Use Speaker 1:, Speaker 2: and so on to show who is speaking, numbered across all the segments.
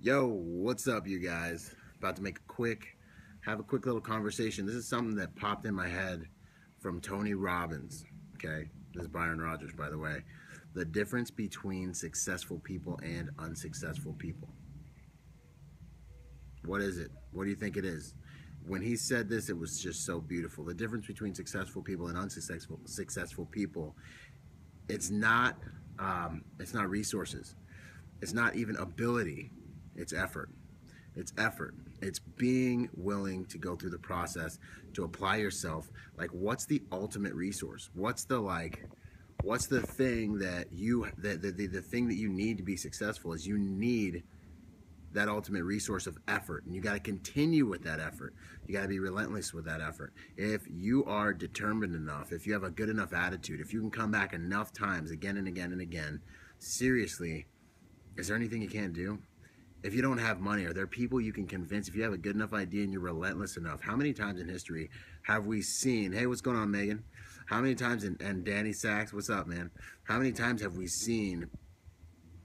Speaker 1: Yo, what's up, you guys? About to have a quick little conversation. This is something that popped in my head from Tony Robbins. Okay, this is Byron Rogers, by the way. The difference between successful people and unsuccessful people. What is it? What do you think it is? When he said this, it was just so beautiful. The difference between successful people and successful people. It's not resources. It's not even ability. It's effort. It's effort. It's being willing to go through the process to apply yourself. Like, what's the ultimate resource? What's the thing that the thing that you need to be successful is you need that ultimate resource of effort, and you got to continue with that effort. You got to be relentless with that effort. If you are determined enough, if you have a good enough attitude, if you can come back enough times again and again and again, seriously, is there anything you can't do? If you don't have money, are there people you can convince? If you have a good enough idea and you're relentless enough, how many times in history have we seen, hey, what's going on, Megan? How many times, and Danny Sachs, what's up, man? How many times have we seen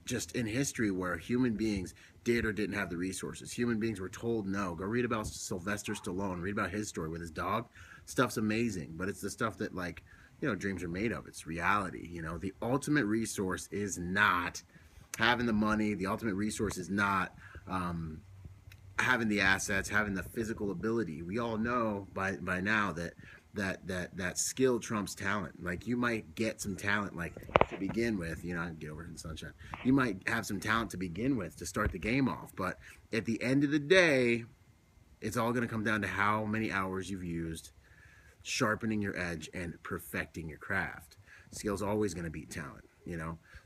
Speaker 1: just in history where human beings did or didn't have the resources? Human beings were told no. Go read about Sylvester Stallone. Read about his story with his dog. Stuff's amazing, but it's the stuff that, like, dreams are made of. It's reality. The ultimate resource is not having the money. The ultimate resource is not having the assets, having the physical ability. We all know by now that skill trumps talent. Like, you might get some talent, like, to begin with, get over in the sunshine. You might have some talent to begin with to start the game off, but at the end of the day, it's all going to come down to how many hours you've used sharpening your edge and perfecting your craft. Skill's always going to beat talent,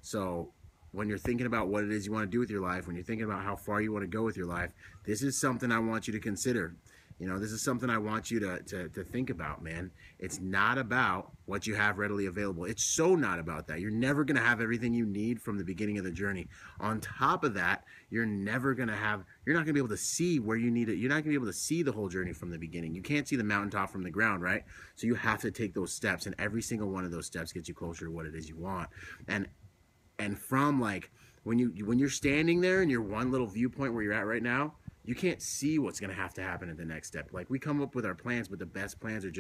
Speaker 1: So when you're thinking about what it is you want to do with your life, when you're thinking about how far you want to go with your life, this is something I want you to consider. This is something I want you to think about, man. It's not about what you have readily available. It's so not about that. You're never going to have everything you need from the beginning of the journey. On top of that, you're not going to be able to see where you need it. You're not going to be able to see the whole journey from the beginning. You can't see the mountaintop from the ground, right? So you have to take those steps, and every single one of those steps gets you closer to what it is you want. And from, like, when you're standing there in your one little viewpoint where you're at right now, you can't see what's going to happen at the next step. Like, we come up with our plans, but the best plans are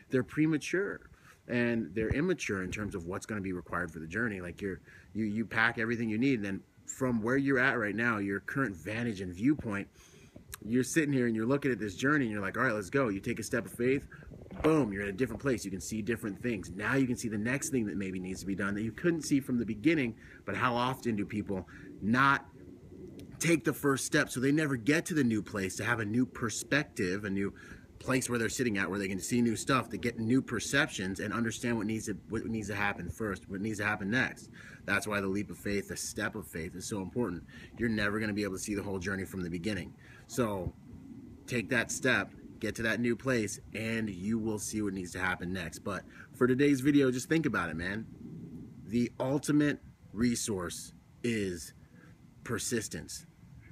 Speaker 1: they're premature and they're immature in terms of what's going to be required for the journey. Like, you pack everything you need, and then from where you're at right now, your current vantage and viewpoint, you're sitting here and you're looking at this journey and you're like, all right, let's go. You take a step of faith, boom, you're in a different place. You can see different things. Now you can see the next thing that maybe needs to be done that you couldn't see from the beginning. But how often do people not take the first step, so they never get to the new place to have a new perspective, a new place where they're sitting at, where they can see new stuff, to get new perceptions and understand what needs to happen first, what needs to happen next. That's why the leap of faith, the step of faith, is so important. You're never going to be able to see the whole journey from the beginning. So take that step, get to that new place, and you will see what needs to happen next. But for today's video, just think about it, man. The ultimate resource is persistence.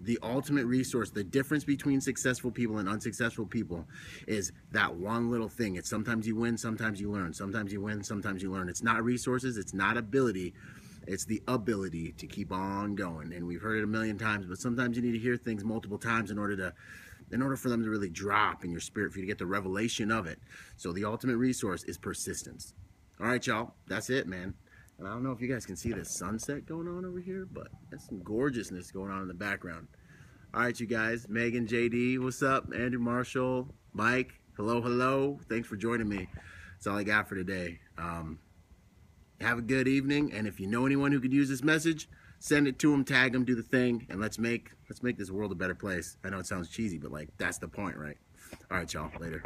Speaker 1: The ultimate resource, the difference between successful people and unsuccessful people, is that one little thing. It's sometimes you win, sometimes you learn. Sometimes you win, sometimes you learn. It's not resources, it's not ability. It's the ability to keep on going. And we've heard it a million times, but sometimes you need to hear things multiple times in order for them to really drop in your spirit, for you to get the revelation of it. So the ultimate resource is persistence. All right, y'all. That's it, man. And I don't know if you guys can see the sunset going on over here, but there's some gorgeousness going on in the background. All right, you guys. Megan, JD, what's up? Andrew, Marshall, Mike, hello. Thanks for joining me. That's all I got for today. Have a good evening, and if you know anyone who could use this message, send it to them, tag them, do the thing, and let's make this world a better place. I know it sounds cheesy, but, like, that's the point, right? All right, y'all. Later.